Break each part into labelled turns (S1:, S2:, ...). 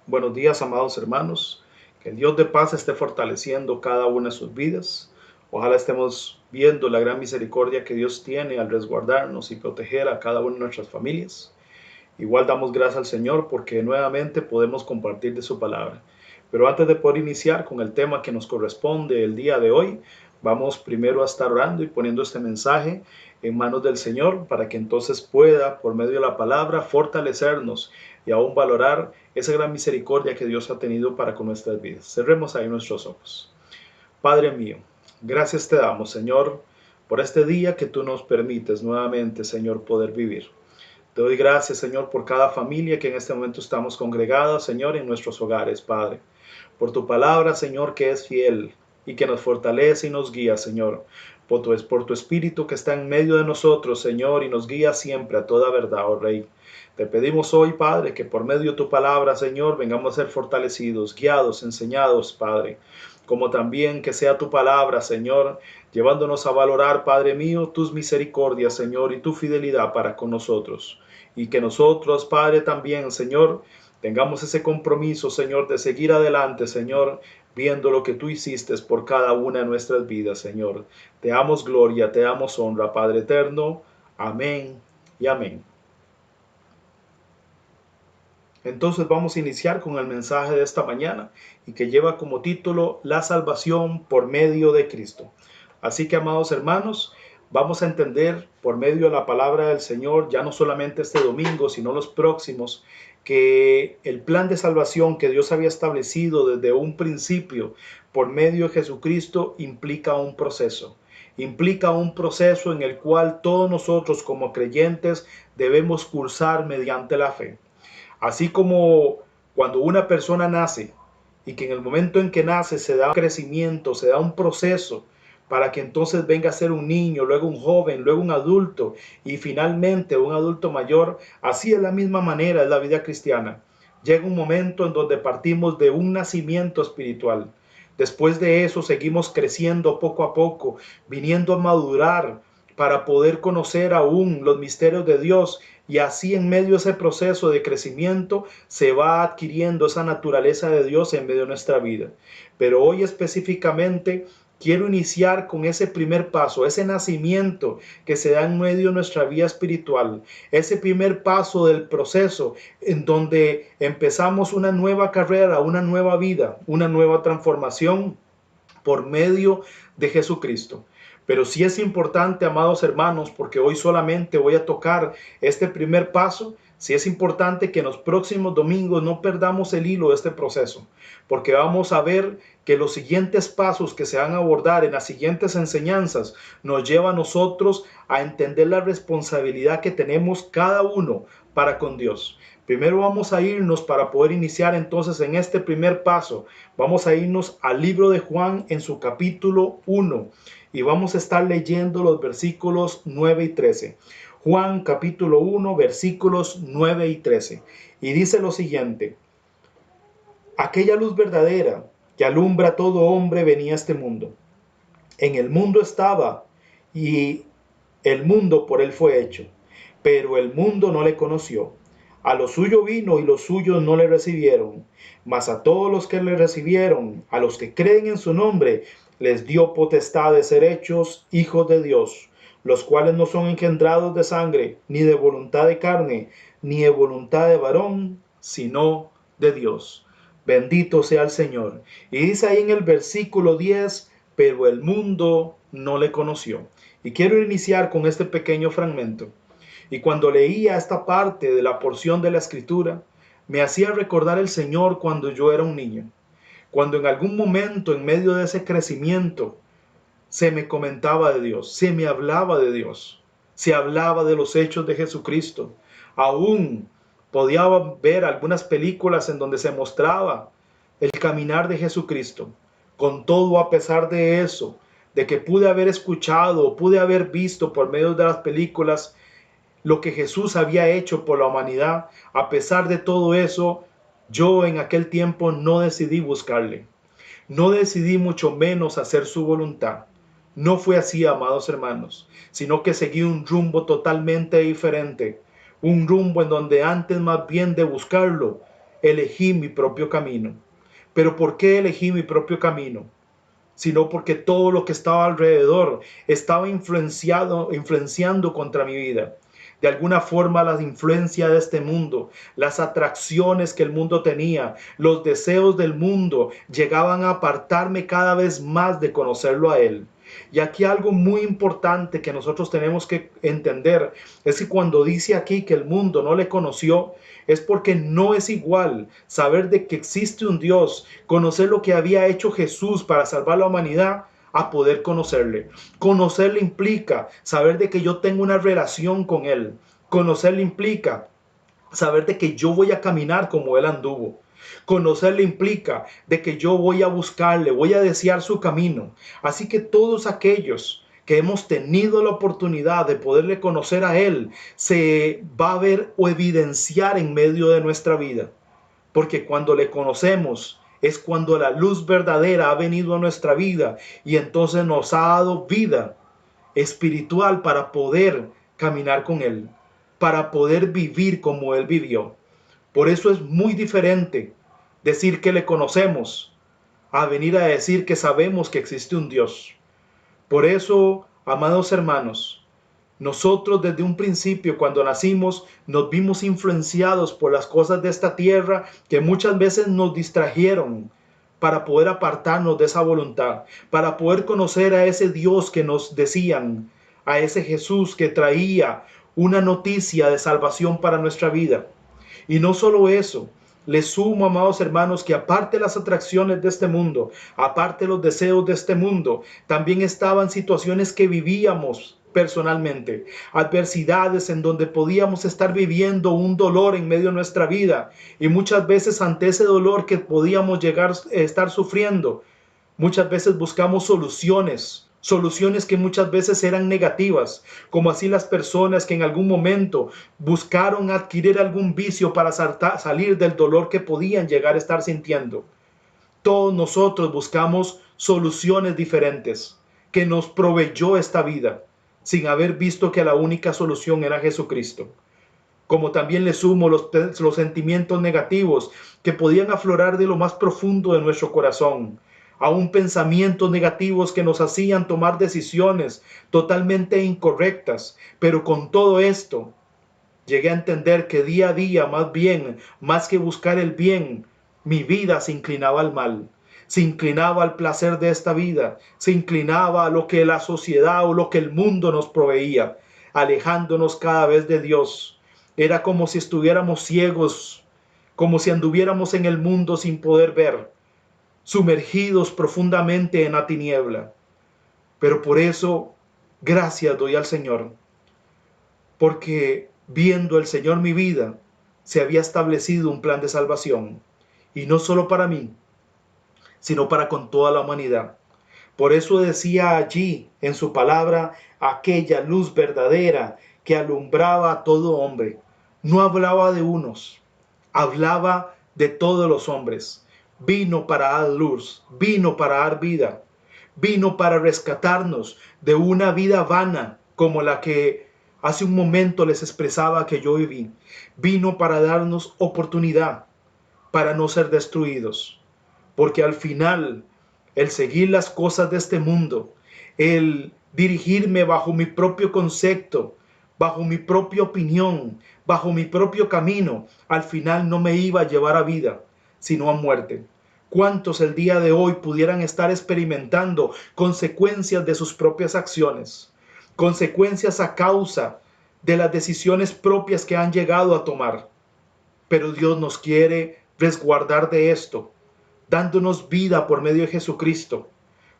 S1: Buenos días, amados hermanos. Que el Dios de paz esté fortaleciendo cada una de sus vidas. Ojalá estemos viendo la gran misericordia que Dios tiene al resguardarnos y proteger a cada una de nuestras familias. Igual damos gracias al Señor porque nuevamente podemos compartir de su palabra. Pero antes de poder iniciar con el tema que nos corresponde el día de hoy, vamos primero a estar orando y poniendo este mensaje en manos del Señor para que entonces pueda, por medio de la palabra, fortalecernos y aún valorar esa gran misericordia que Dios ha tenido para con nuestras vidas. Cerremos ahí nuestros ojos. Padre mío, gracias te damos, Señor, por este día que tú nos permites nuevamente, Señor, poder vivir. Te doy gracias, Señor, por cada familia que en este momento estamos congregadas, Señor, en nuestros hogares, Padre. Por tu palabra, Señor, que es fiel y que nos fortalece y nos guía, Señor. Por tu Espíritu que está en medio de nosotros, Señor, y nos guía siempre a toda verdad, oh Rey. Te pedimos hoy, Padre, que por medio de tu palabra, Señor, vengamos a ser fortalecidos, guiados, enseñados, Padre. Como también que sea tu palabra, Señor, llevándonos a valorar, Padre mío, tus misericordias, Señor, y tu fidelidad para con nosotros. Y que nosotros, Padre, también, Señor, tengamos ese compromiso, Señor, de seguir adelante, Señor, viendo lo que tú hiciste por cada una de nuestras vidas, Señor. Te damos gloria, te damos honra, Padre eterno. Amén y amén. Entonces vamos a iniciar con el mensaje de esta mañana y que lleva como título La salvación por medio de Cristo. Así que, amados hermanos, vamos a entender por medio de la palabra del Señor, ya no solamente este domingo, sino los próximos, que el plan de salvación que Dios había establecido desde un principio por medio de Jesucristo implica un proceso. Implica un proceso en el cual todos nosotros como creyentes debemos cursar mediante la fe. Así como cuando una persona nace y que en el momento en que nace se da un crecimiento, se da un proceso para que entonces venga a ser un niño, luego un joven, luego un adulto y finalmente un adulto mayor, así de la misma manera es la vida cristiana. Llega un momento en donde partimos de un nacimiento espiritual. Después de eso seguimos creciendo poco a poco, viniendo a madurar para poder conocer aún los misterios de Dios, y así en medio de ese proceso de crecimiento se va adquiriendo esa naturaleza de Dios en medio de nuestra vida. Pero hoy específicamente quiero iniciar con ese primer paso, ese nacimiento que se da en medio de nuestra vida espiritual, ese primer paso del proceso en donde empezamos una nueva carrera, una nueva vida, una nueva transformación por medio de Jesucristo. Pero sí es importante, amados hermanos, porque hoy solamente voy a tocar este primer paso. Sí es importante que en los próximos domingos no perdamos el hilo de este proceso, porque vamos a ver que los siguientes pasos que se van a abordar en las siguientes enseñanzas nos lleva a nosotros a entender la responsabilidad que tenemos cada uno para con Dios. Primero vamos a irnos para poder iniciar entonces en este primer paso. Vamos a irnos al libro de Juan en su capítulo 1 y vamos a estar leyendo los versículos 9 y 13. Juan capítulo 1 versículos 9 y 13. Y dice lo siguiente: aquella luz verdadera que alumbra a todo hombre venía a este mundo. En el mundo estaba y el mundo por él fue hecho, pero el mundo no le conoció. A lo suyo vino y los suyos no le recibieron. Mas a todos los que le recibieron, a los que creen en su nombre, les dio potestad de ser hechos hijos de Dios, los cuales no son engendrados de sangre, ni de voluntad de carne, ni de voluntad de varón, sino de Dios. Bendito sea el Señor. Y dice ahí en el versículo 10, pero el mundo no le conoció. Y quiero iniciar con este pequeño fragmento. Y cuando leía esta parte de la porción de la Escritura, me hacía recordar el Señor cuando yo era un niño. Cuando en algún momento, en medio de ese crecimiento, se me comentaba de Dios, se me hablaba de Dios, se hablaba de los hechos de Jesucristo. Aún podía ver algunas películas en donde se mostraba el caminar de Jesucristo. Con todo, a pesar de eso, de que pude haber escuchado, pude haber visto por medio de las películas lo que Jesús había hecho por la humanidad, a pesar de todo eso, yo en aquel tiempo no decidí buscarle. No decidí mucho menos hacer su voluntad. No fue así, amados hermanos, sino que seguí un rumbo totalmente diferente. Un rumbo en donde antes más bien de buscarlo, elegí mi propio camino. ¿Pero por qué elegí mi propio camino? Sino porque todo lo que estaba alrededor estaba influenciando contra mi vida. De alguna forma, la influencia de este mundo, las atracciones que el mundo tenía, los deseos del mundo llegaban a apartarme cada vez más de conocerlo a Él. Y aquí algo muy importante que nosotros tenemos que entender es que cuando dice aquí que el mundo no le conoció, es porque no es igual saber de que existe un Dios, conocer lo que había hecho Jesús para salvar la humanidad, a poder conocerle. Conocerle implica saber de que yo tengo una relación con Él. Conocerle implica saber de que yo voy a caminar como Él anduvo. Conocerle implica de que yo voy a buscarle, voy a desear su camino. Así que todos aquellos que hemos tenido la oportunidad de poderle conocer a Él, se va a ver o evidenciar en medio de nuestra vida. Porque cuando le conocemos es cuando la luz verdadera ha venido a nuestra vida y entonces nos ha dado vida espiritual para poder caminar con Él, para poder vivir como Él vivió. Por eso es muy diferente decir que le conocemos a venir a decir que sabemos que existe un Dios. Por eso, amados hermanos, nosotros desde un principio, cuando nacimos, nos vimos influenciados por las cosas de esta tierra que muchas veces nos distrajeron para poder apartarnos de esa voluntad, para poder conocer a ese Dios que nos decían, a ese Jesús que traía una noticia de salvación para nuestra vida. Y no solo eso, le sumo, amados hermanos, que aparte de las atracciones de este mundo, aparte de los deseos de este mundo, también estaban situaciones que vivíamos personalmente, adversidades en donde podíamos estar viviendo un dolor en medio de nuestra vida, y muchas veces ante ese dolor que podíamos llegar a estar sufriendo, muchas veces buscamos soluciones que muchas veces eran negativas, como así las personas que en algún momento buscaron adquirir algún vicio para salir del dolor que podían llegar a estar sintiendo. Todos nosotros buscamos soluciones diferentes que nos proveyó esta vida, sin haber visto que la única solución era Jesucristo. Como también le sumo los sentimientos negativos que podían aflorar de lo más profundo de nuestro corazón, aún pensamientos negativos que nos hacían tomar decisiones totalmente incorrectas. Pero con todo esto, llegué a entender que día a día, más que buscar el bien, mi vida se inclinaba al mal. Se inclinaba al placer de esta vida, se inclinaba a lo que la sociedad o lo que el mundo nos proveía, alejándonos cada vez de Dios. Era como si estuviéramos ciegos, como si anduviéramos en el mundo sin poder ver, sumergidos profundamente en la tiniebla. Pero por eso, gracias doy al Señor, porque viendo el Señor mi vida, se había establecido un plan de salvación, y no solo para mí, sino para con toda la humanidad. Por eso decía allí en su palabra, aquella luz verdadera que alumbraba a todo hombre. No hablaba de unos, hablaba de todos los hombres. Vino para dar luz, vino para dar vida, vino para rescatarnos de una vida vana como la que hace un momento les expresaba que yo viví. Vino para darnos oportunidad para no ser destruidos. Porque al final, el seguir las cosas de este mundo, el dirigirme bajo mi propio concepto, bajo mi propia opinión, bajo mi propio camino, al final no me iba a llevar a vida, sino a muerte. ¿Cuántos el día de hoy pudieran estar experimentando consecuencias de sus propias acciones? Consecuencias a causa de las decisiones propias que han llegado a tomar. Pero Dios nos quiere resguardar de esto, dándonos vida por medio de Jesucristo,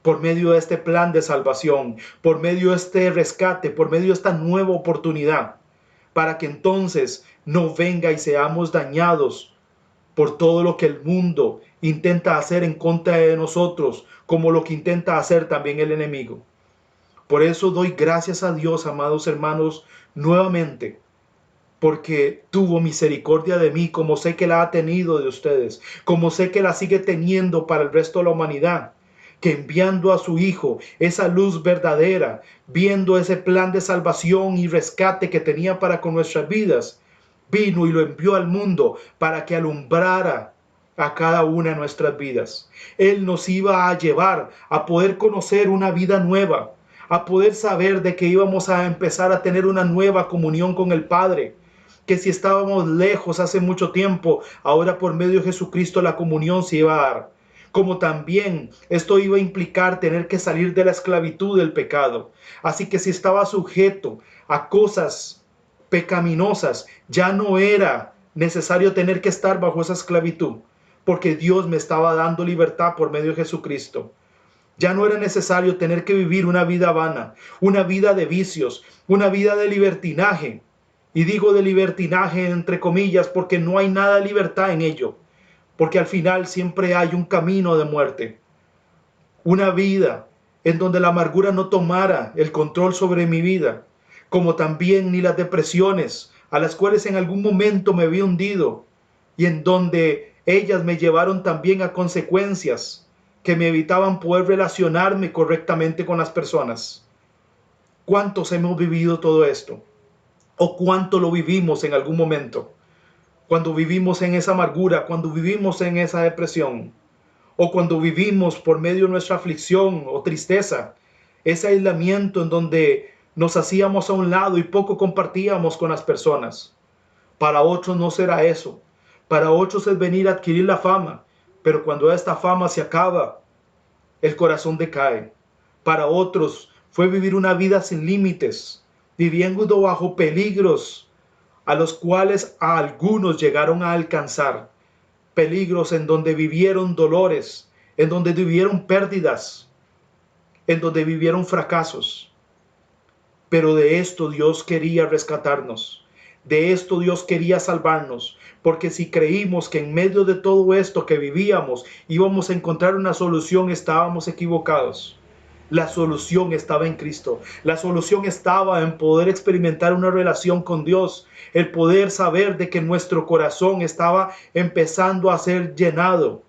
S1: por medio de este plan de salvación, por medio de este rescate, por medio de esta nueva oportunidad, para que entonces no venga y seamos dañados por todo lo que el mundo intenta hacer en contra de nosotros, como lo que intenta hacer también el enemigo. Por eso doy gracias a Dios, amados hermanos, nuevamente, porque tuvo misericordia de mí, como sé que la ha tenido de ustedes, como sé que la sigue teniendo para el resto de la humanidad, que enviando a su Hijo esa luz verdadera, viendo ese plan de salvación y rescate que tenía para con nuestras vidas, vino y lo envió al mundo para que alumbrara a cada una de nuestras vidas. Él nos iba a llevar a poder conocer una vida nueva, a poder saber de que íbamos a empezar a tener una nueva comunión con el Padre, que si estábamos lejos hace mucho tiempo, ahora por medio de Jesucristo la comunión se iba a dar. Como también esto iba a implicar tener que salir de la esclavitud del pecado. Así que si estaba sujeto a cosas pecaminosas, ya no era necesario tener que estar bajo esa esclavitud, porque Dios me estaba dando libertad por medio de Jesucristo. Ya no era necesario tener que vivir una vida vana, una vida de vicios, una vida de libertinaje. Y digo de libertinaje entre comillas porque no hay nada de libertad en ello, porque al final siempre hay un camino de muerte. Una vida en donde la amargura no tomara el control sobre mi vida, como también ni las depresiones a las cuales en algún momento me había hundido y en donde ellas me llevaron también a consecuencias que me evitaban poder relacionarme correctamente con las personas. ¿Cuántos hemos vivido todo esto? ¿O cuánto lo vivimos en algún momento? Cuando vivimos en esa amargura, cuando vivimos en esa depresión, o cuando vivimos por medio de nuestra aflicción o tristeza, ese aislamiento en donde nos hacíamos a un lado y poco compartíamos con las personas. Para otros no será eso. Para otros es venir a adquirir la fama, pero cuando esta fama se acaba, el corazón decae. Para otros fue vivir una vida sin límites, viviendo bajo peligros a los cuales a algunos llegaron a alcanzar. Peligros en donde vivieron dolores, en donde vivieron pérdidas, en donde vivieron fracasos. Pero de esto Dios quería rescatarnos. De esto Dios quería salvarnos, porque si creímos que en medio de todo esto que vivíamos íbamos a encontrar una solución, estábamos equivocados. La solución estaba en Cristo. La solución estaba en poder experimentar una relación con Dios, el poder saber de que nuestro corazón estaba empezando a ser llenado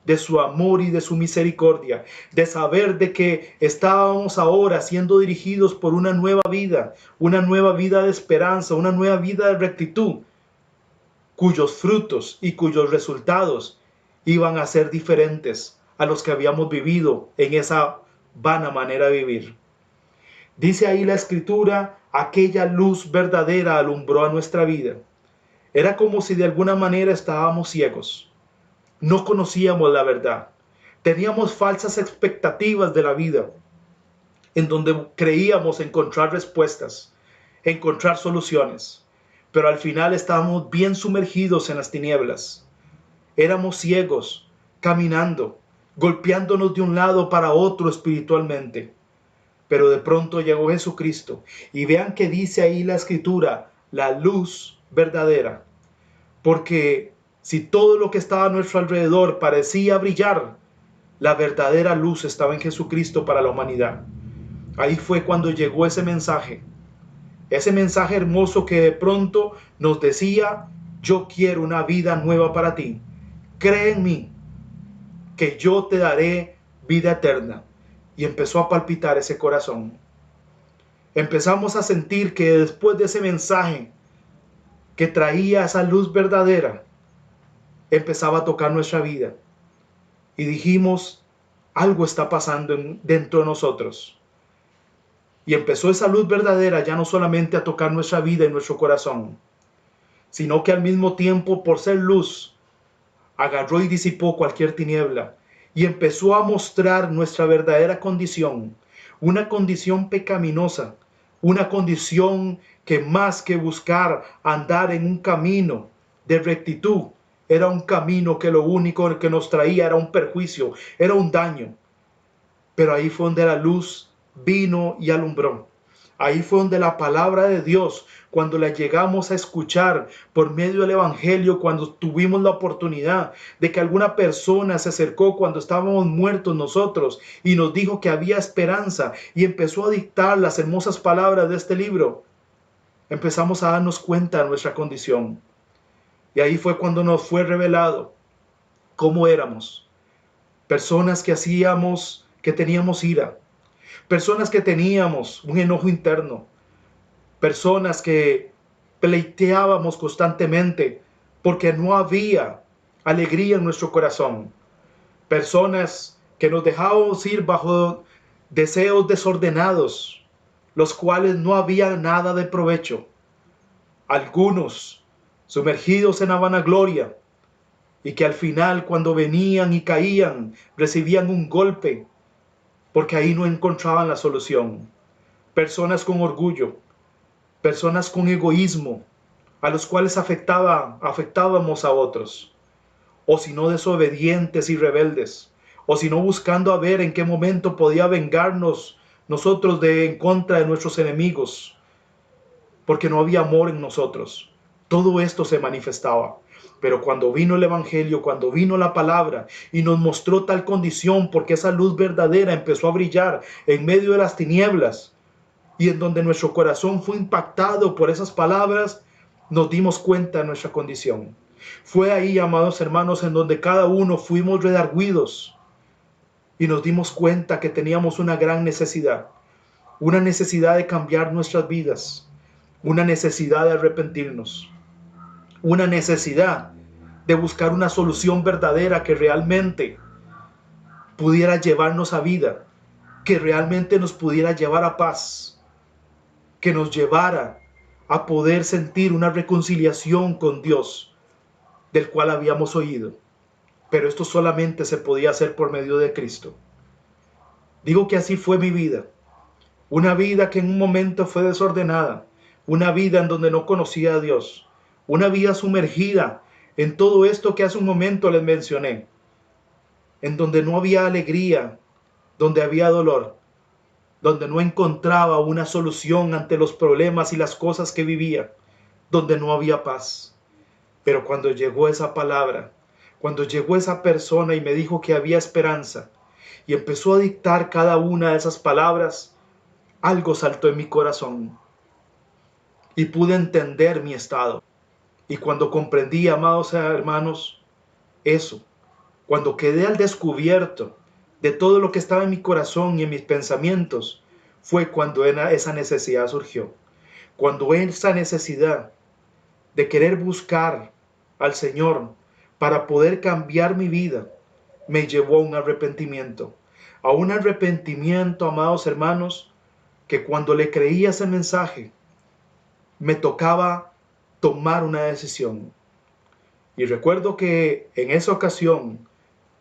S1: de su amor y de su misericordia, de saber de que estábamos ahora siendo dirigidos por una nueva vida de esperanza, una nueva vida de rectitud, cuyos frutos y cuyos resultados iban a ser diferentes a los que habíamos vivido en esa vana manera de vivir. Dice ahí la Escritura, aquella luz verdadera alumbró a nuestra vida. Era como si de alguna manera estábamos ciegos. No conocíamos la verdad. Teníamos falsas expectativas de la vida, en donde creíamos encontrar respuestas, encontrar soluciones. Pero al final estábamos bien sumergidos en las tinieblas. Éramos ciegos, caminando, golpeándonos de un lado para otro espiritualmente. Pero de pronto llegó Jesucristo. Y vean que dice ahí la Escritura, la luz verdadera. Porque si todo lo que estaba a nuestro alrededor parecía brillar, la verdadera luz estaba en Jesucristo para la humanidad. Ahí fue cuando llegó ese mensaje hermoso que de pronto nos decía, yo quiero una vida nueva para ti. Cree en mí, que yo te daré vida eterna. Y empezó a palpitar ese corazón. Empezamos a sentir que después de ese mensaje que traía esa luz verdadera, empezaba a tocar nuestra vida. Y dijimos, algo está pasando dentro de nosotros. Y empezó esa luz verdadera ya no solamente a tocar nuestra vida y nuestro corazón, sino que al mismo tiempo, por ser luz, agarró y disipó cualquier tiniebla y empezó a mostrar nuestra verdadera condición, una condición pecaminosa, una condición que más que buscar andar en un camino de rectitud, era un camino que lo único que nos traía era un perjuicio, era un daño. Pero ahí fue donde la luz vino y alumbró. Ahí fue donde la palabra de Dios, cuando la llegamos a escuchar por medio del Evangelio, cuando tuvimos la oportunidad de que alguna persona se acercó cuando estábamos muertos nosotros y nos dijo que había esperanza y empezó a dictar las hermosas palabras de este libro, empezamos a darnos cuenta de nuestra condición. Y ahí fue cuando nos fue revelado cómo éramos. Personas que teníamos ira. Personas que teníamos un enojo interno. Personas que pleiteábamos constantemente porque no había alegría en nuestro corazón. Personas que nos dejábamos ir bajo deseos desordenados, los cuales no había nada de provecho. Algunos sumergidos en la vanagloria y que al final, cuando venían y caían, recibían un golpe porque ahí no encontraban la solución. Personas con orgullo, personas con egoísmo, a los cuales afectábamos a otros, o si no desobedientes y rebeldes, o si no buscando a ver en qué momento podía vengarnos nosotros en contra de nuestros enemigos, porque no había amor en nosotros. Todo esto se manifestaba. Pero cuando vino el Evangelio, cuando vino la palabra y nos mostró tal condición, porque esa luz verdadera empezó a brillar en medio de las tinieblas, y en donde nuestro corazón fue impactado por esas palabras, nos dimos cuenta de nuestra condición. Fue ahí, amados hermanos, en donde cada uno fuimos redarguidos y nos dimos cuenta que teníamos una gran necesidad de cambiar nuestras vidas, una necesidad de arrepentirnos, una necesidad de buscar una solución verdadera que realmente pudiera llevarnos a vida, que realmente nos pudiera llevar a paz, que nos llevara a poder sentir una reconciliación con Dios, del cual habíamos oído. Pero esto solamente se podía hacer por medio de Cristo. Digo que así fue mi vida. Una vida que en un momento fue desordenada. Una vida en donde no conocía a Dios. Una vida sumergida en todo esto que hace un momento les mencioné. En donde no había alegría, donde había dolor, donde no encontraba una solución ante los problemas y las cosas que vivía, donde no había paz. Pero cuando llegó esa palabra, cuando llegó esa persona y me dijo que había esperanza, y empezó a dictar cada una de esas palabras, algo saltó en mi corazón y pude entender mi estado. Y cuando comprendí, amados hermanos, eso, cuando quedé al descubierto de todo lo que estaba en mi corazón y en mis pensamientos, fue cuando esa necesidad surgió. Cuando esa necesidad de querer buscar al Señor para poder cambiar mi vida me llevó a un arrepentimiento. A un arrepentimiento, amados hermanos, que cuando le creía ese mensaje, me tocaba tomar una decisión. Y recuerdo que en esa ocasión,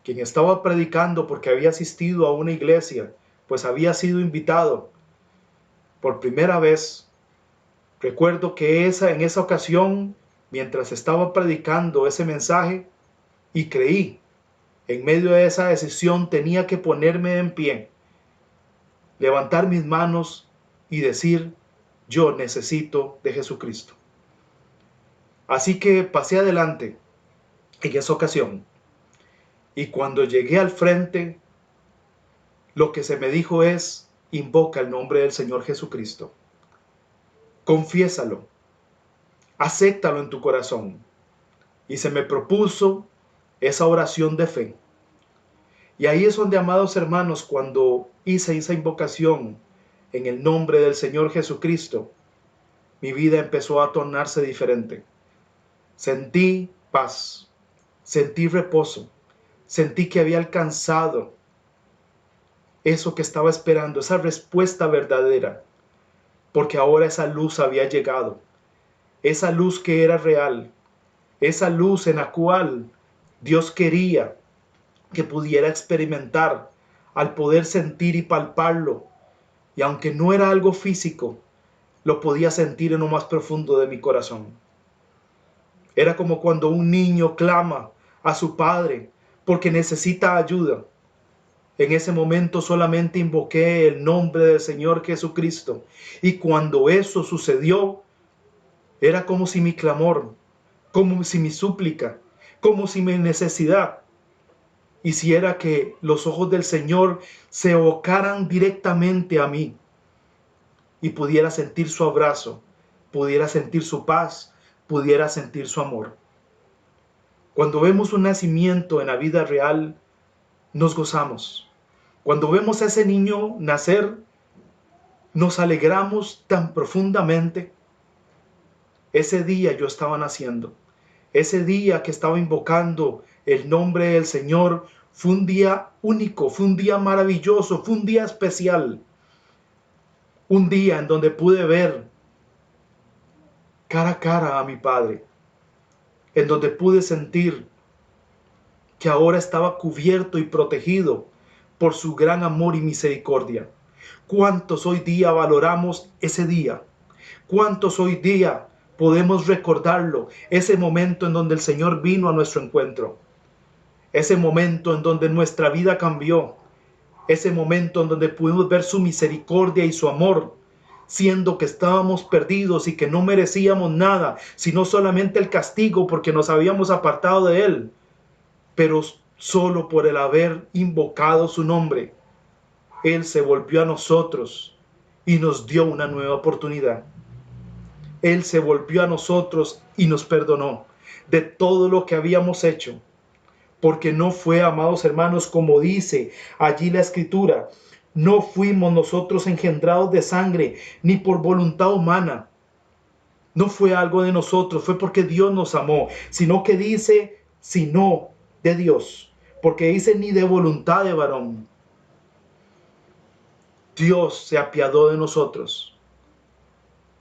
S1: quien estaba predicando, porque había asistido a una iglesia, pues había sido invitado por primera vez. Recuerdo que en esa ocasión, mientras estaba predicando ese mensaje, y creí, en medio de esa decisión tenía que ponerme en pie, levantar mis manos y decir: yo necesito de Jesucristo. Así que pasé adelante en esa ocasión. Y cuando llegué al frente, lo que se me dijo es: invoca el nombre del Señor Jesucristo. Confiésalo. Acéptalo en tu corazón. Y se me propuso esa oración de fe. Y ahí es donde, amados hermanos, cuando hice esa invocación en el nombre del Señor Jesucristo, mi vida empezó a tornarse diferente. Sentí paz, sentí reposo, sentí que había alcanzado eso que estaba esperando, esa respuesta verdadera, porque ahora esa luz había llegado, esa luz que era real, esa luz en la cual Dios quería que pudiera experimentar al poder sentir y palparlo, y aunque no era algo físico, lo podía sentir en lo más profundo de mi corazón. Era como cuando un niño clama a su padre porque necesita ayuda. En ese momento solamente invoqué el nombre del Señor Jesucristo, y cuando eso sucedió, era como si mi clamor, como si mi súplica, como si mi necesidad hiciera que los ojos del Señor se abocaran directamente a mí y pudiera sentir su abrazo, pudiera sentir su paz, pudiera sentir su amor. Cuando vemos un nacimiento en la vida real, nos gozamos. Cuando vemos a ese niño nacer, nos alegramos tan profundamente. Ese día yo estaba naciendo. Ese día que estaba invocando el nombre del Señor fue un día único, fue un día maravilloso, fue un día especial. Un día en donde pude ver cara a cara a mi Padre, en donde pude sentir que ahora estaba cubierto y protegido por su gran amor y misericordia. ¿Cuántos hoy día valoramos ese día? ¿Cuántos hoy día podemos recordarlo? Ese momento en donde el Señor vino a nuestro encuentro. Ese momento en donde nuestra vida cambió. Ese momento en donde pudimos ver su misericordia y su amor, siendo que estábamos perdidos y que no merecíamos nada, sino solamente el castigo porque nos habíamos apartado de Él. Pero solo por el haber invocado su nombre, Él se volvió a nosotros y nos dio una nueva oportunidad. Él se volvió a nosotros y nos perdonó de todo lo que habíamos hecho. Porque no fue, amados hermanos, como dice allí la Escritura, no fuimos nosotros engendrados de sangre, ni por voluntad humana. No fue algo de nosotros, fue porque Dios nos amó, sino que dice, sino de Dios, porque dice ni de voluntad de varón. Dios se apiadó de nosotros.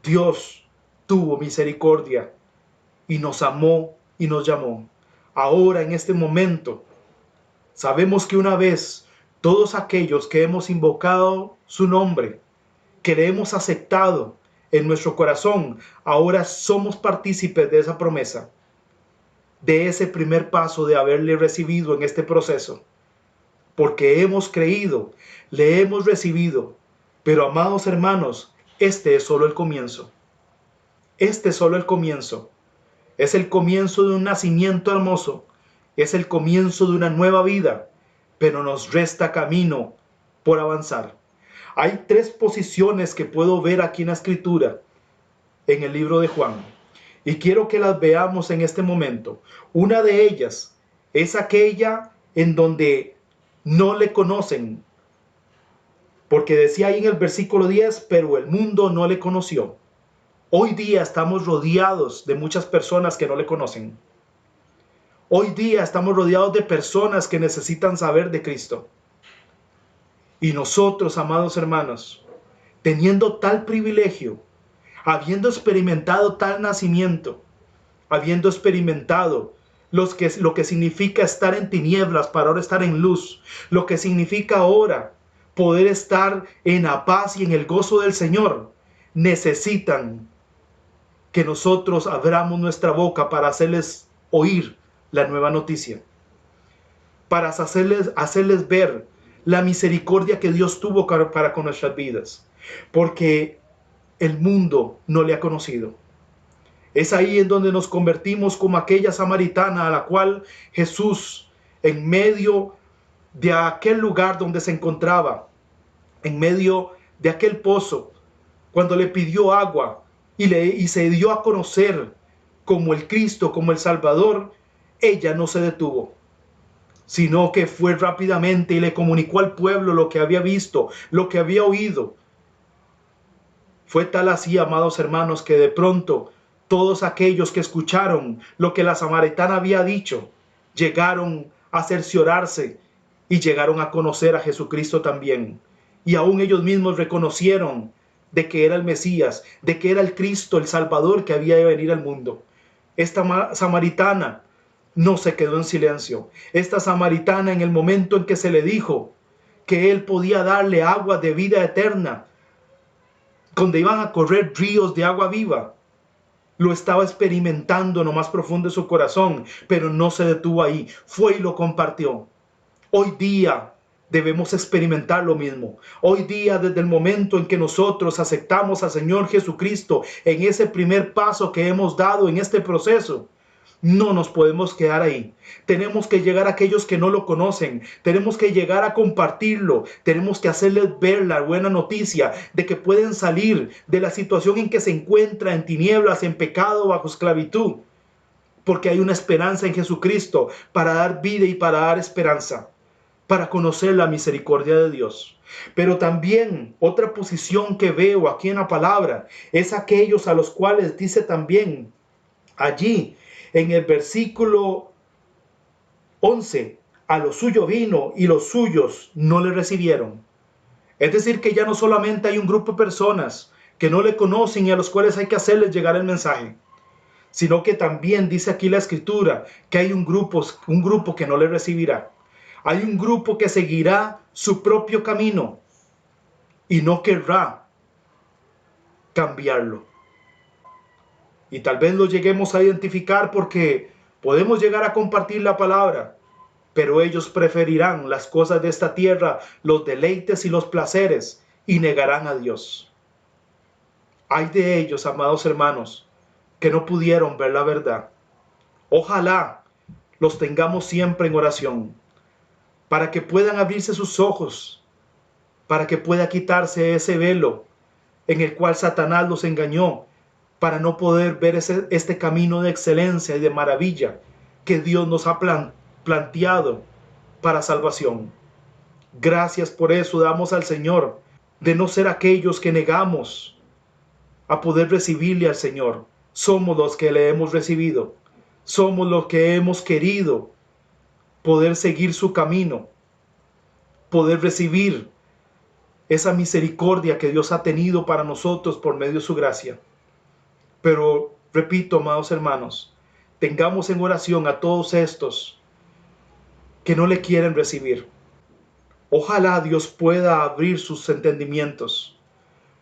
S1: Dios tuvo misericordia y nos amó y nos llamó. Ahora, en este momento, sabemos que una vez todos aquellos que hemos invocado su nombre, que le hemos aceptado en nuestro corazón, ahora somos partícipes de esa promesa, de ese primer paso de haberle recibido en este proceso. Porque hemos creído, le hemos recibido. Pero, amados hermanos, este es solo el comienzo. Este es solo el comienzo. Es el comienzo de un nacimiento hermoso. Es el comienzo de una nueva vida. Pero nos resta camino por avanzar. Hay 3 posiciones que puedo ver aquí en la Escritura, en el libro de Juan. Y quiero que las veamos en este momento. Una de ellas es aquella en donde no le conocen. Porque decía ahí en el versículo 10, pero el mundo no le conoció. Hoy día estamos rodeados de muchas personas que no le conocen. Hoy día estamos rodeados de personas que necesitan saber de Cristo. Y nosotros, amados hermanos, teniendo tal privilegio, habiendo experimentado tal nacimiento, habiendo experimentado lo que significa estar en tinieblas para ahora estar en luz, lo que significa ahora poder estar en la paz y en el gozo del Señor, necesitan que nosotros abramos nuestra boca para hacerles oír la nueva noticia, para hacerles ver la misericordia que Dios tuvo para con nuestras vidas, porque el mundo no le ha conocido. Es ahí en donde nos convertimos como aquella samaritana a la cual Jesús, en medio de aquel lugar donde se encontraba, en medio de aquel pozo, cuando le pidió agua y se dio a conocer como el Cristo, como el Salvador, ella no se detuvo, sino que fue rápidamente y le comunicó al pueblo lo que había visto, lo que había oído. Fue tal así, amados hermanos, que de pronto todos aquellos que escucharon lo que la samaritana había dicho, llegaron a cerciorarse y llegaron a conocer a Jesucristo también. Y aún ellos mismos reconocieron de que era el Mesías, de que era el Cristo, el Salvador que había de venir al mundo. Esta samaritana no se quedó en silencio. Esta samaritana, en el momento en que se le dijo que él podía darle agua de vida eterna, donde iban a correr ríos de agua viva, lo estaba experimentando en lo más profundo de su corazón, pero no se detuvo ahí, fue y lo compartió. Hoy día debemos experimentar lo mismo. Hoy día, desde el momento en que nosotros aceptamos al Señor Jesucristo, en ese primer paso que hemos dado en este proceso, no nos podemos quedar ahí. Tenemos que llegar a aquellos que no lo conocen. Tenemos que llegar a compartirlo. Tenemos que hacerles ver la buena noticia de que pueden salir de la situación en que se encuentra, en tinieblas, en pecado, bajo esclavitud. Porque hay una esperanza en Jesucristo para dar vida y para dar esperanza. para conocer la misericordia de Dios. Pero también otra posición que veo aquí en la palabra es aquellos a los cuales dice también allí en el versículo 11, a lo suyo vino y los suyos no le recibieron. Es decir, que ya no solamente hay un grupo de personas que no le conocen y a los cuales hay que hacerles llegar el mensaje, sino que también dice aquí la escritura que hay un grupo que no le recibirá. Hay un grupo que seguirá su propio camino y no querrá cambiarlo. Y tal vez lo lleguemos a identificar porque podemos llegar a compartir la palabra, pero ellos preferirán las cosas de esta tierra, los deleites y los placeres, y negarán a Dios. Hay de ellos, amados hermanos, que no pudieron ver la verdad. Ojalá los tengamos siempre en oración, para que puedan abrirse sus ojos, para que pueda quitarse ese velo en el cual Satanás los engañó, para no poder ver este camino de excelencia y de maravilla que Dios nos ha planteado para salvación. Gracias por eso damos al Señor, de no ser aquellos que negamos a poder recibirle al Señor. Somos los que le hemos recibido, somos los que hemos querido poder seguir su camino, poder recibir esa misericordia que Dios ha tenido para nosotros por medio de su gracia. Pero, repito, amados hermanos, tengamos en oración a todos estos que no le quieren recibir. Ojalá Dios pueda abrir sus entendimientos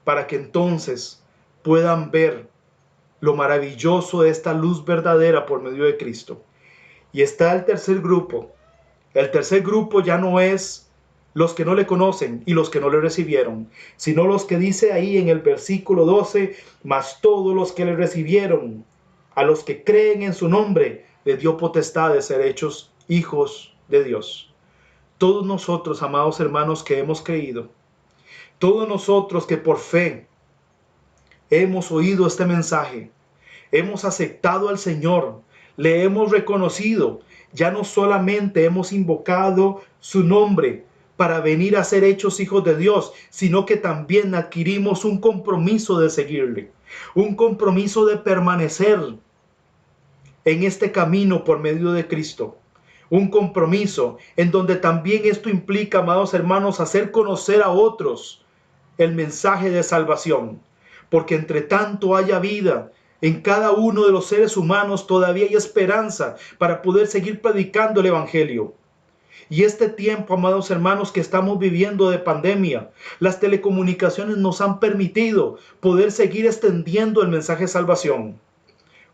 S1: para que entonces puedan ver lo maravilloso de esta luz verdadera por medio de Cristo. Y está el tercer grupo. El tercer grupo ya no es los que no le conocen y los que no le recibieron, sino los que dice ahí en el versículo 12, mas todos los que le recibieron, a los que creen en su nombre, les dio potestad de ser hechos hijos de Dios. Todos nosotros, amados hermanos, que hemos creído, todos nosotros que por fe hemos oído este mensaje, hemos aceptado al Señor, le hemos reconocido, ya no solamente hemos invocado su nombre para venir a ser hechos hijos de Dios, sino que también adquirimos un compromiso de seguirle, un compromiso de permanecer en este camino por medio de Cristo. Un compromiso en donde también esto implica, amados hermanos, hacer conocer a otros el mensaje de salvación. Porque entre tanto haya vida en cada uno de los seres humanos, todavía hay esperanza para poder seguir predicando el Evangelio. Y este tiempo, amados hermanos, que estamos viviendo de pandemia, las telecomunicaciones nos han permitido poder seguir extendiendo el mensaje de salvación.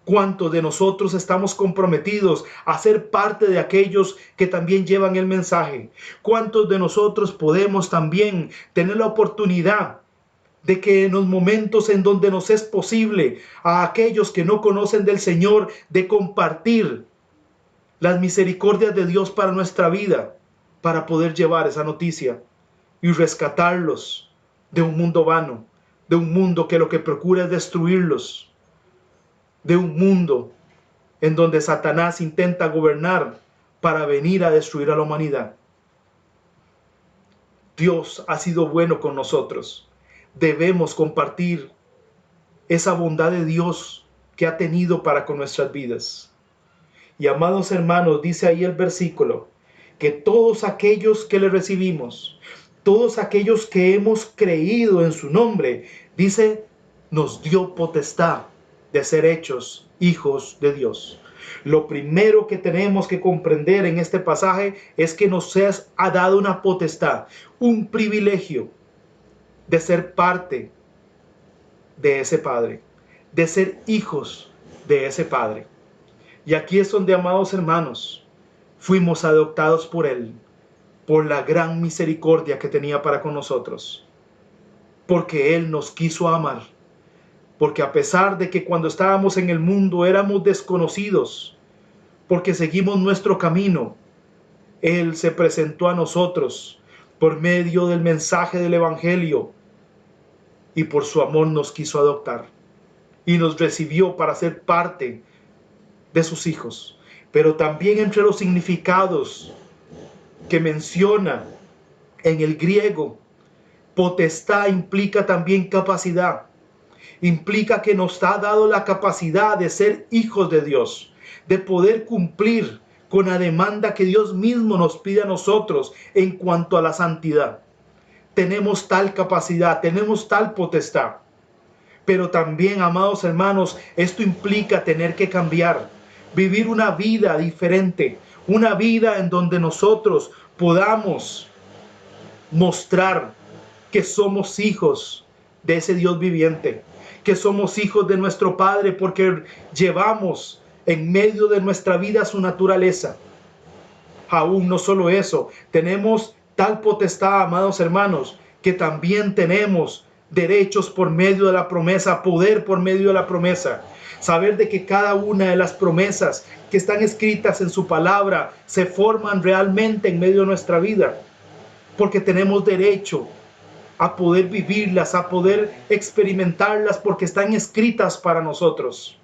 S1: ¿Cuántos de nosotros estamos comprometidos a ser parte de aquellos que también llevan el mensaje? ¿Cuántos de nosotros podemos también tener la oportunidad de que en los momentos en donde nos es posible a aquellos que no conocen del Señor, de compartir las misericordias de Dios para nuestra vida, para poder llevar esa noticia y rescatarlos de un mundo vano, de un mundo que lo que procura es destruirlos, de un mundo en donde Satanás intenta gobernar para venir a destruir a la humanidad? Dios ha sido bueno con nosotros. Debemos compartir esa bondad de Dios que ha tenido para con nuestras vidas. Y amados hermanos, dice ahí el versículo, que todos aquellos que le recibimos, todos aquellos que hemos creído en su nombre, dice, nos dio potestad de ser hechos hijos de Dios. Lo primero que tenemos que comprender en este pasaje es que nos ha dado una potestad, un privilegio de ser parte de ese Padre, de ser hijos de ese Padre. Y aquí es donde, amados hermanos, fuimos adoptados por Él, por la gran misericordia que tenía para con nosotros, porque Él nos quiso amar, porque a pesar de que cuando estábamos en el mundo éramos desconocidos, porque seguimos nuestro camino, Él se presentó a nosotros por medio del mensaje del Evangelio y por su amor nos quiso adoptar y nos recibió para ser parte de sus hijos. Pero también entre los significados que menciona en el griego, potestad implica también capacidad. Implica que nos ha dado la capacidad de ser hijos de Dios, de poder cumplir con la demanda que Dios mismo nos pide a nosotros en cuanto a la santidad. Tenemos tal capacidad, tenemos tal potestad. Pero también, amados hermanos, esto implica tener que cambiar, vivir una vida diferente, una vida en donde nosotros podamos mostrar que somos hijos de ese Dios viviente, que somos hijos de nuestro Padre porque llevamos en medio de nuestra vida su naturaleza. Aún no solo eso, tenemos tal potestad, amados hermanos, que también tenemos derechos por medio de la promesa, poder por medio de la promesa. Saber de que cada una de las promesas que están escritas en su palabra se forman realmente en medio de nuestra vida, porque tenemos derecho a poder vivirlas, a poder experimentarlas, porque están escritas para nosotros.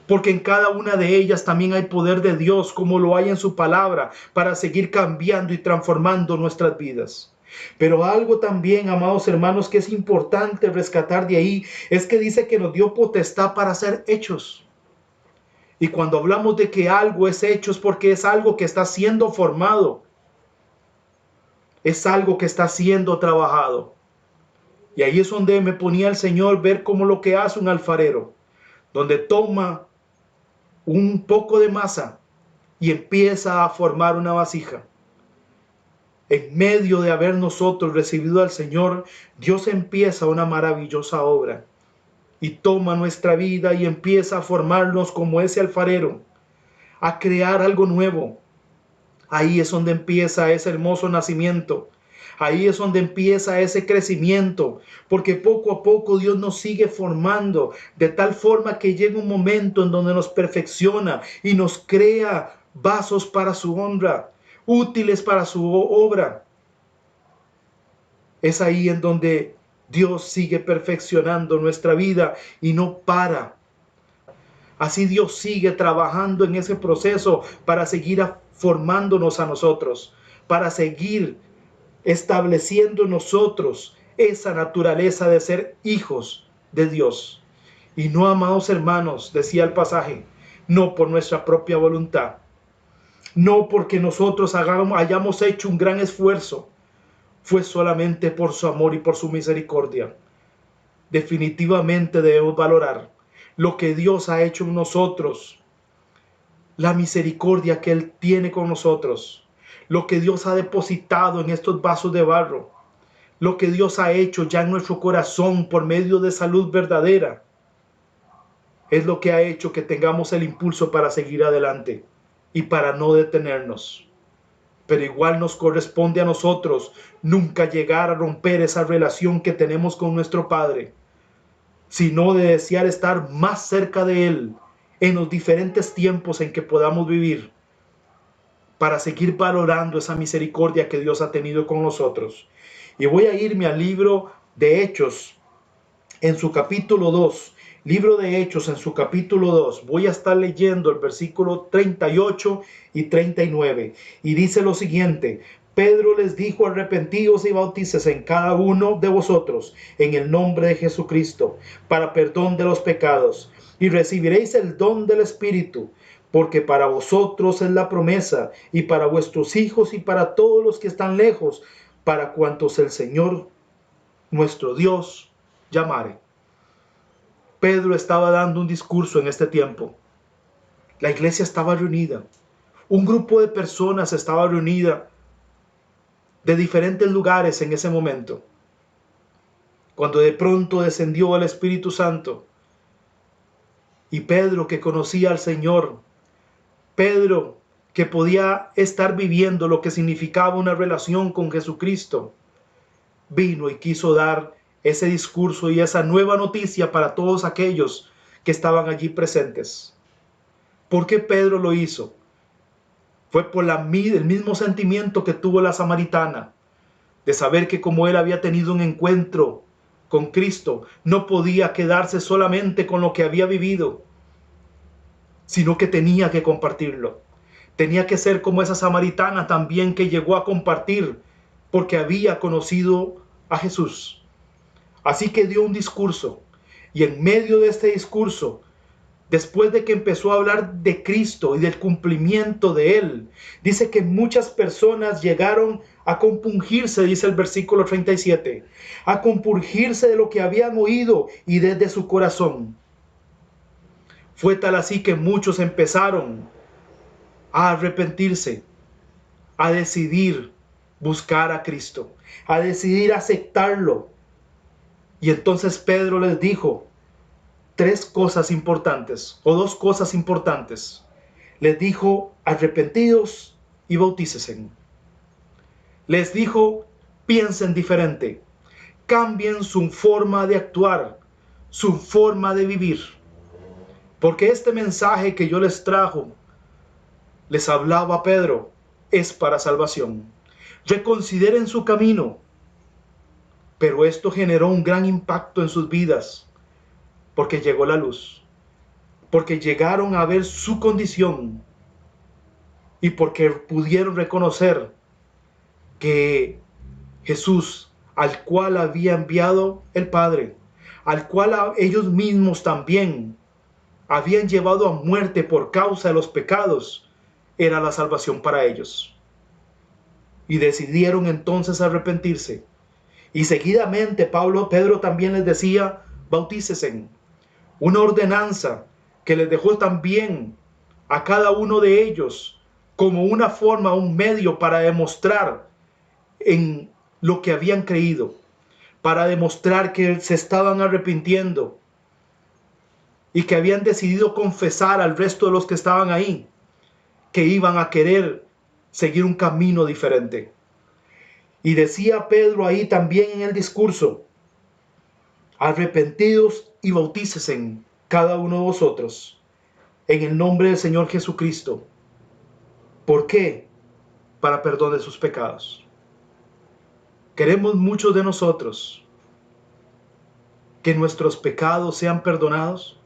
S1: Porque en cada una de ellas también hay poder de Dios, como lo hay en su palabra, para seguir cambiando y transformando nuestras vidas. Pero algo también, amados hermanos, que es importante rescatar de ahí, es que dice que nos dio potestad para ser hechos. Y cuando hablamos de que algo es hecho, es porque es algo que está siendo formado. Es algo que está siendo trabajado. Y ahí es donde me ponía el Señor ver cómo lo que hace un alfarero, donde toma un poco de masa y empieza a formar una vasija. En medio de haber nosotros recibido al Señor, Dios empieza una maravillosa obra y toma nuestra vida y empieza a formarnos como ese alfarero, a crear algo nuevo. Ahí es donde empieza ese hermoso nacimiento. Ahí es donde empieza ese crecimiento, porque poco a poco Dios nos sigue formando de tal forma que llega un momento en donde nos perfecciona y nos crea vasos para su honra, útiles para su obra. Es ahí en donde Dios sigue perfeccionando nuestra vida y no para. Así Dios sigue trabajando en ese proceso para seguir formándonos a nosotros, para seguir estableciendo en nosotros esa naturaleza de ser hijos de Dios. Y no, amados hermanos, decía el pasaje, no por nuestra propia voluntad, no porque nosotros hayamos hecho un gran esfuerzo, fue solamente por su amor y por su misericordia. Definitivamente debemos valorar lo que Dios ha hecho en nosotros, la misericordia que Él tiene con nosotros, lo que Dios ha depositado en estos vasos de barro, lo que Dios ha hecho ya en nuestro corazón por medio de salud verdadera, es lo que ha hecho que tengamos el impulso para seguir adelante y para no detenernos. Pero igual nos corresponde a nosotros nunca llegar a romper esa relación que tenemos con nuestro Padre, sino de desear estar más cerca de Él en los diferentes tiempos en que podamos vivir, para seguir valorando esa misericordia que Dios ha tenido con nosotros. Y voy a irme al libro de Hechos, en su capítulo 2. Libro de Hechos, en su capítulo 2. Voy a estar leyendo el versículo 38 y 39. Y dice lo siguiente: Pedro les dijo: arrepentíos y bautícese en cada uno de vosotros en el nombre de Jesucristo, para perdón de los pecados, y recibiréis el don del Espíritu, porque para vosotros es la promesa, y para vuestros hijos y para todos los que están lejos, para cuantos el Señor nuestro Dios llamare. Pedro estaba dando un discurso en este tiempo. La iglesia estaba reunida. Un grupo de personas estaba reunida de diferentes lugares en ese momento. Cuando de pronto descendió el Espíritu Santo. Y Pedro, que conocía al Señor, Pedro, que podía estar viviendo lo que significaba una relación con Jesucristo, vino y quiso dar ese discurso y esa nueva noticia para todos aquellos que estaban allí presentes. ¿Por qué Pedro lo hizo? Fue por el mismo sentimiento que tuvo la samaritana, de saber que como él había tenido un encuentro con Cristo, no podía quedarse solamente con lo que había vivido, sino que tenía que compartirlo. Tenía que ser como esa samaritana también que llegó a compartir porque había conocido a Jesús. Así que dio un discurso, y en medio de este discurso, después de que empezó a hablar de Cristo y del cumplimiento de Él, dice que muchas personas llegaron a compungirse, dice el versículo 37, a compungirse de lo que habían oído y desde su corazón. Fue tal así que muchos empezaron a arrepentirse, a decidir buscar a Cristo, a decidir aceptarlo. Y entonces Pedro les dijo tres cosas importantes, o dos cosas importantes. Les dijo: arrepentidos y bautícese. Les dijo: piensen diferente, cambien su forma de actuar, su forma de vivir. Porque este mensaje que yo les les hablaba a Pedro, es para salvación. Reconsideren su camino. Pero esto generó un gran impacto en sus vidas, porque llegó la luz, porque llegaron a ver su condición y porque pudieron reconocer que Jesús, al cual había enviado el Padre, al cual ellos mismos también habían llevado a muerte por causa de los pecados, era la salvación para ellos. Y decidieron entonces arrepentirse. Y seguidamente Pedro también les decía: bautícesen. Una ordenanza que les dejó también a cada uno de ellos como una forma, un medio para demostrar en lo que habían creído, para demostrar que se estaban arrepintiendo y que habían decidido confesar al resto de los que estaban ahí que iban a querer seguir un camino diferente. Y decía Pedro ahí también en el discurso: arrepentidos y bautícese cada uno de vosotros en el nombre del Señor Jesucristo. ¿Por qué? Para perdón de sus pecados. Queremos muchos de nosotros que nuestros pecados sean perdonados.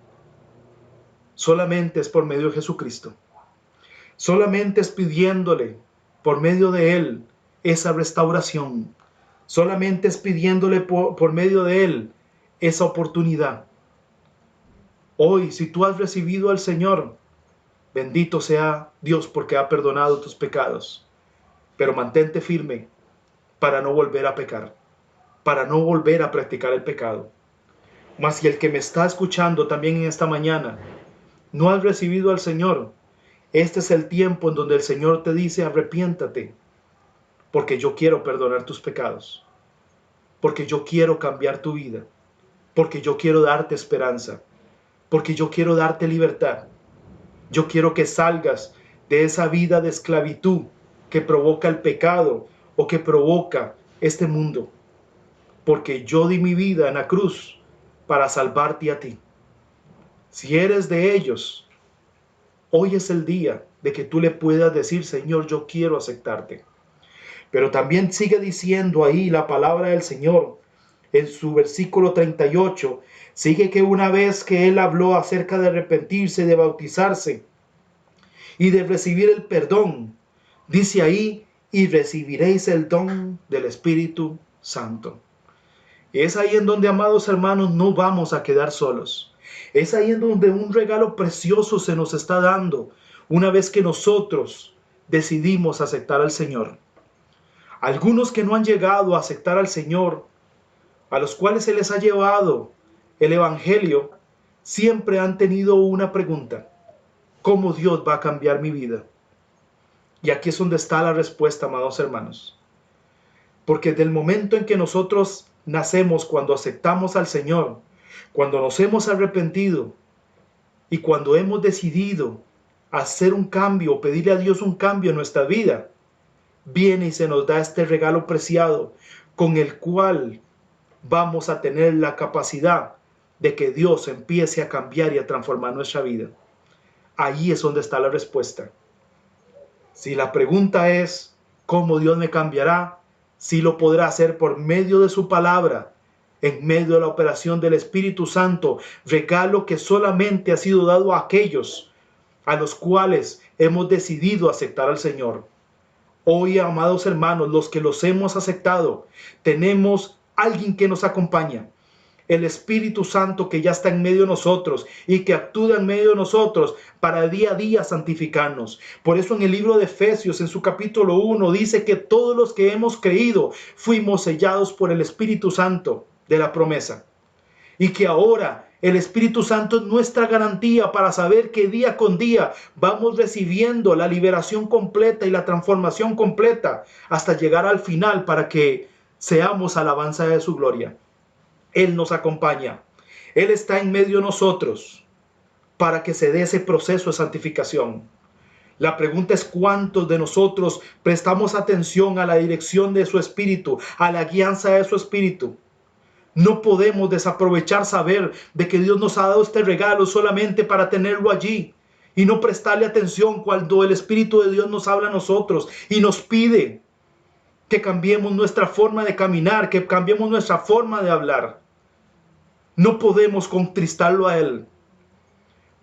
S1: Solamente es por medio de Jesucristo. Solamente es pidiéndole por medio de Él esa restauración. Solamente es pidiéndole por medio de Él esa oportunidad. Hoy, si tú has recibido al Señor, bendito sea Dios porque ha perdonado tus pecados. Pero mantente firme para no volver a pecar, para no volver a practicar el pecado. Mas si el que me está escuchando también en esta mañana no has recibido al Señor, este es el tiempo en donde el Señor te dice: arrepiéntate, porque yo quiero perdonar tus pecados, porque yo quiero cambiar tu vida, porque yo quiero darte esperanza, porque yo quiero darte libertad. Yo quiero que salgas de esa vida de esclavitud que provoca el pecado o que provoca este mundo, porque yo di mi vida en la cruz para salvarte a ti. Si eres de ellos, hoy es el día de que tú le puedas decir: Señor, yo quiero aceptarte. Pero también sigue diciendo ahí la palabra del Señor en su versículo 38, sigue que una vez que Él habló acerca de arrepentirse, de bautizarse y de recibir el perdón, dice ahí: y recibiréis el don del Espíritu Santo. Es ahí en donde, amados hermanos, no vamos a quedar solos. Es ahí en donde un regalo precioso se nos está dando una vez que nosotros decidimos aceptar al Señor. Algunos que no han llegado a aceptar al Señor, a los cuales se les ha llevado el Evangelio, siempre han tenido una pregunta: ¿cómo Dios va a cambiar mi vida? Y aquí es donde está la respuesta, amados hermanos. Porque del momento en que nosotros nacemos, cuando aceptamos al Señor, cuando nos hemos arrepentido y cuando hemos decidido hacer un cambio, pedirle a Dios un cambio en nuestra vida, viene y se nos da este regalo preciado con el cual vamos a tener la capacidad de que Dios empiece a cambiar y a transformar nuestra vida. Ahí es donde está la respuesta. Si la pregunta es ¿cómo Dios me cambiará? Sí lo podrá hacer por medio de su palabra, en medio de la operación del Espíritu Santo, regalo que solamente ha sido dado a aquellos a los cuales hemos decidido aceptar al Señor. Hoy, amados hermanos, los que los hemos aceptado, tenemos alguien que nos acompaña. El Espíritu Santo que ya está en medio de nosotros y que actúa en medio de nosotros para día a día santificarnos. Por eso en el libro de Efesios, en su capítulo 1, dice que todos los que hemos creído fuimos sellados por el Espíritu Santo de la promesa. Y que ahora el Espíritu Santo es nuestra garantía para saber que día con día vamos recibiendo la liberación completa y la transformación completa hasta llegar al final para que seamos alabanza de su gloria. Él nos acompaña. Él está en medio de nosotros para que se dé ese proceso de santificación. La pregunta es cuántos de nosotros prestamos atención a la dirección de su Espíritu, a la guianza de su Espíritu. No podemos desaprovechar saber de que Dios nos ha dado este regalo solamente para tenerlo allí y no prestarle atención cuando el Espíritu de Dios nos habla a nosotros y nos pide que cambiemos nuestra forma de caminar, que cambiemos nuestra forma de hablar. No podemos contristarlo a Él,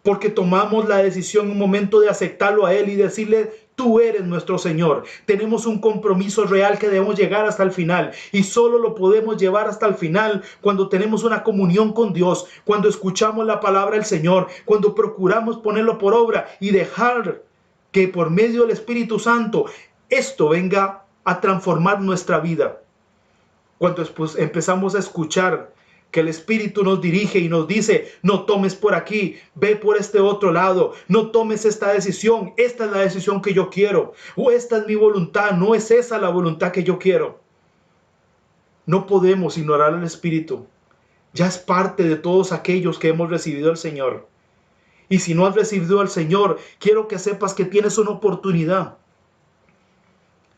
S1: porque tomamos la decisión en un momento de aceptarlo a Él y decirle, tú eres nuestro Señor. Tenemos un compromiso real que debemos llegar hasta el final, y solo lo podemos llevar hasta el final cuando tenemos una comunión con Dios, cuando escuchamos la palabra del Señor, cuando procuramos ponerlo por obra y dejar que por medio del Espíritu Santo esto venga a transformar nuestra vida. Cuando después empezamos a escuchar que el Espíritu nos dirige y nos dice, no tomes por aquí, ve por este otro lado, no tomes esta decisión, esta es la decisión que yo quiero, o esta es mi voluntad, no es esa la voluntad que yo quiero. No podemos ignorar al Espíritu. Ya es parte de todos aquellos que hemos recibido al Señor. Y si no has recibido al Señor, quiero que sepas que tienes una oportunidad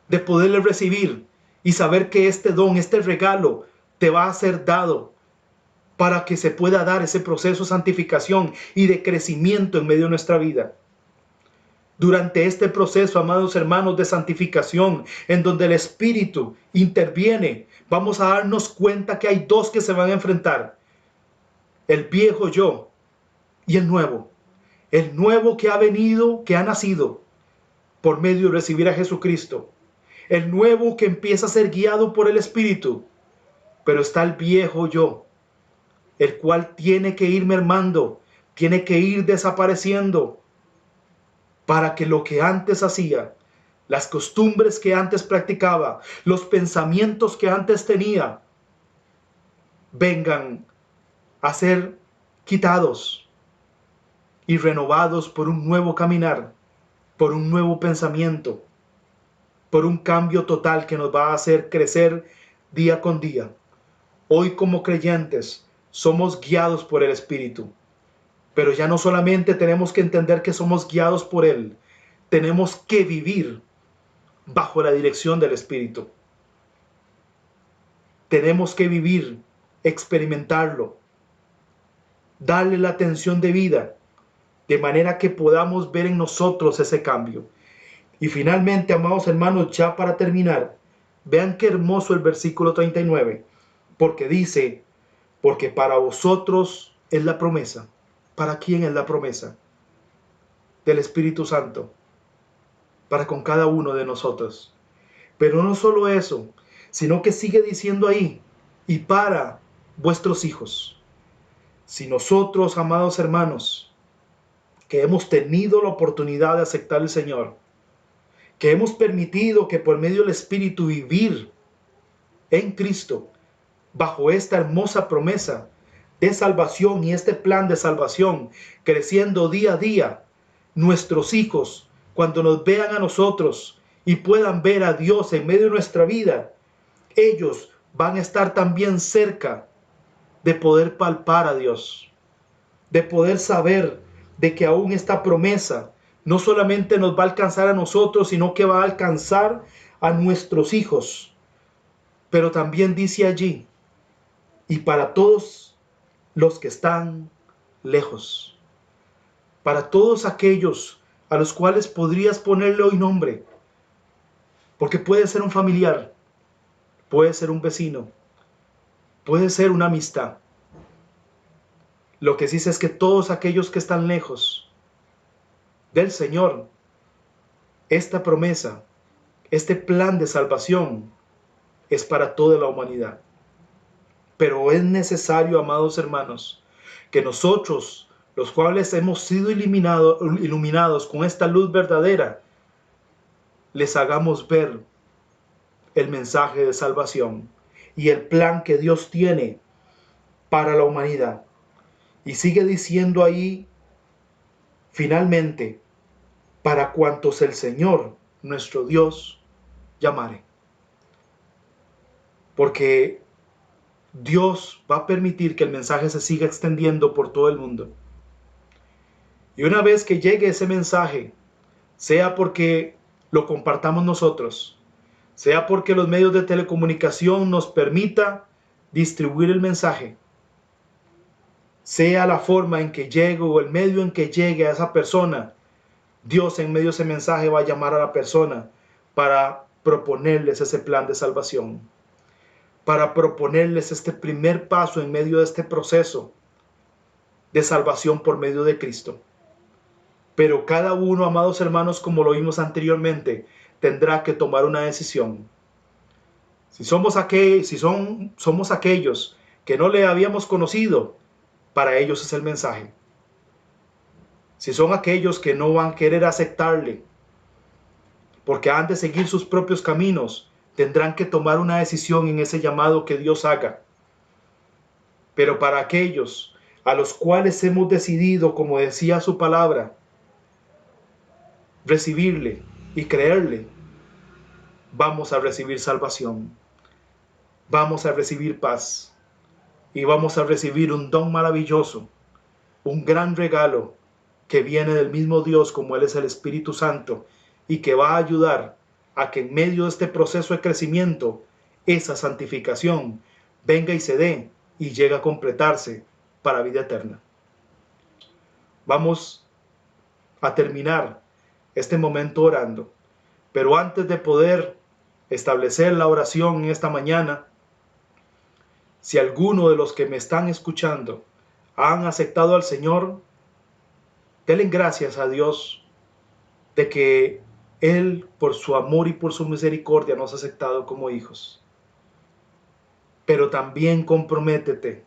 S1: de poderle recibir y saber que este don, este regalo, te va a ser dado para que se pueda dar ese proceso de santificación y de crecimiento en medio de nuestra vida. Durante este proceso, amados hermanos, de santificación, en donde el Espíritu interviene, vamos a darnos cuenta que hay dos que se van a enfrentar. El viejo yo y el nuevo. El nuevo que ha venido, que ha nacido por medio de recibir a Jesucristo. El nuevo que empieza a ser guiado por el Espíritu. Pero está el viejo yo, el cual tiene que ir mermando, tiene que ir desapareciendo, para que lo que antes hacía, las costumbres que antes practicaba, los pensamientos que antes tenía, vengan a ser quitados y renovados por un nuevo caminar, por un nuevo pensamiento, por un cambio total que nos va a hacer crecer día con día. Hoy como creyentes, somos guiados por el Espíritu. Pero ya no solamente tenemos que entender que somos guiados por Él, tenemos que vivir bajo la dirección del Espíritu. Tenemos que vivir, experimentarlo, darle la atención debida, de manera que podamos ver en nosotros ese cambio. Y finalmente, amados hermanos, ya para terminar, vean qué hermoso el versículo 39, porque dice, porque para vosotros es la promesa. ¿Para quién es la promesa? Del Espíritu Santo. Para con cada uno de nosotros. Pero no solo eso, sino que sigue diciendo ahí, y para vuestros hijos. Si nosotros, amados hermanos, que hemos tenido la oportunidad de aceptar al Señor, que hemos permitido que por medio del Espíritu vivir en Cristo, bajo esta hermosa promesa de salvación y este plan de salvación, creciendo día a día, nuestros hijos, cuando nos vean a nosotros y puedan ver a Dios en medio de nuestra vida, ellos van a estar también cerca de poder palpar a Dios, de poder saber de que aún esta promesa no solamente nos va a alcanzar a nosotros, sino que va a alcanzar a nuestros hijos. Pero también dice allí, y para todos los que están lejos, para todos aquellos a los cuales podrías ponerle hoy nombre, porque puede ser un familiar, puede ser un vecino, puede ser una amistad. Lo que sí sé es que todos aquellos que están lejos del Señor, esta promesa, este plan de salvación es para toda la humanidad. Pero es necesario, amados hermanos, que nosotros, los cuales hemos sido iluminados con esta luz verdadera, les hagamos ver el mensaje de salvación y el plan que Dios tiene para la humanidad. Y sigue diciendo ahí, finalmente, para cuantos el Señor, nuestro Dios, llamare. Porque Dios va a permitir que el mensaje se siga extendiendo por todo el mundo. Y una vez que llegue ese mensaje, sea porque lo compartamos nosotros, sea porque los medios de telecomunicación nos permita distribuir el mensaje, sea la forma en que llegue o el medio en que llegue a esa persona, Dios en medio de ese mensaje va a llamar a la persona para proponerles ese plan de salvación, para proponerles este primer paso en medio de este proceso de salvación por medio de Cristo. Pero cada uno, amados hermanos, como lo vimos anteriormente, tendrá que tomar una decisión. Si somos aquellos que no le habíamos conocido, para ellos es el mensaje. Si son aquellos que no van a querer aceptarle, porque han de seguir sus propios caminos, tendrán que tomar una decisión en ese llamado que Dios haga. Pero para aquellos a los cuales hemos decidido, como decía su palabra, recibirle y creerle, vamos a recibir salvación, vamos a recibir paz y vamos a recibir un don maravilloso, un gran regalo que viene del mismo Dios, como Él es el Espíritu Santo, y que va a ayudar a que en medio de este proceso de crecimiento, esa santificación venga y se dé y llegue a completarse para vida eterna. Vamos a terminar este momento orando, pero antes de poder establecer la oración en esta mañana, si alguno de los que me están escuchando han aceptado al Señor, denle gracias a Dios de que Él, por su amor y por su misericordia, nos ha aceptado como hijos. Pero también comprométete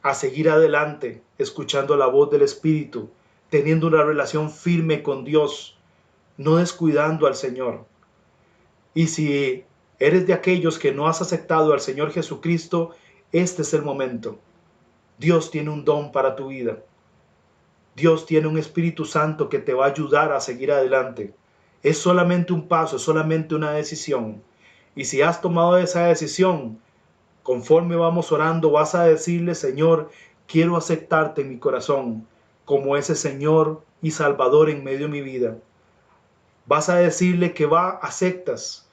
S1: a seguir adelante, escuchando la voz del Espíritu, teniendo una relación firme con Dios, no descuidando al Señor. Y si eres de aquellos que no has aceptado al Señor Jesucristo, este es el momento. Dios tiene un don para tu vida. Dios tiene un Espíritu Santo que te va a ayudar a seguir adelante. Es solamente un paso, es solamente una decisión. Y si has tomado esa decisión, conforme vamos orando, vas a decirle: Señor, quiero aceptarte en mi corazón como ese Señor y Salvador en medio de mi vida. Vas a decirle que aceptas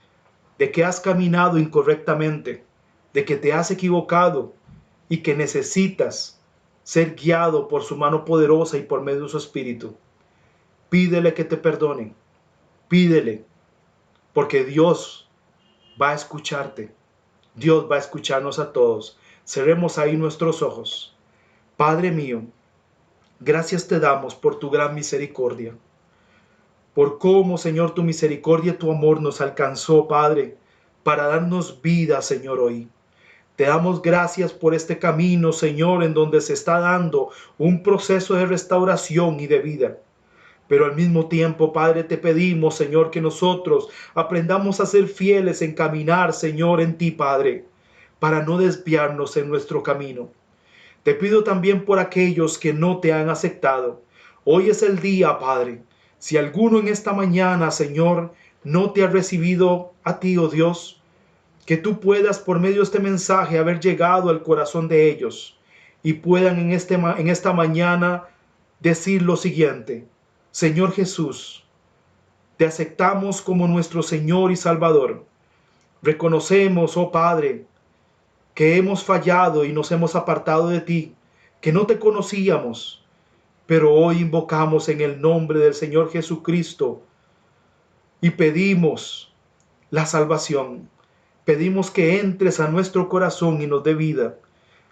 S1: de que has caminado incorrectamente, de que te has equivocado y que necesitas ser guiado por su mano poderosa y por medio de su Espíritu. Pídele que te perdone. Pídele, porque Dios va a escucharte. Dios va a escucharnos a todos. Cerremos ahí nuestros ojos. Padre mío, gracias te damos por tu gran misericordia. Por cómo, Señor, tu misericordia y tu amor nos alcanzó, Padre, para darnos vida, Señor, hoy. Te damos gracias por este camino, Señor, en donde se está dando un proceso de restauración y de vida. Pero al mismo tiempo, Padre, te pedimos, Señor, que nosotros aprendamos a ser fieles en caminar, Señor, en ti, Padre, para no desviarnos en nuestro camino. Te pido también por aquellos que no te han aceptado. Hoy es el día, Padre. Si alguno en esta mañana, Señor, no te ha recibido a ti, oh Dios, que tú puedas por medio de este mensaje haber llegado al corazón de ellos y puedan en esta mañana decir lo siguiente: Señor Jesús, te aceptamos como nuestro Señor y Salvador. Reconocemos, oh Padre, que hemos fallado y nos hemos apartado de ti, que no te conocíamos, pero hoy invocamos en el nombre del Señor Jesucristo y pedimos la salvación. Pedimos que entres a nuestro corazón y nos dé vida,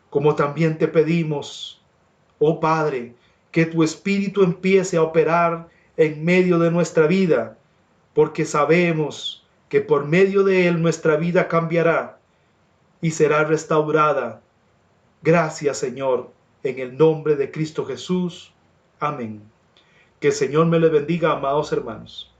S1: como también te pedimos, oh Padre, que tu Espíritu empiece a operar en medio de nuestra vida, porque sabemos que por medio de Él nuestra vida cambiará y será restaurada. Gracias, Señor, en el nombre de Cristo Jesús. Amén. Que el Señor me le bendiga, amados hermanos.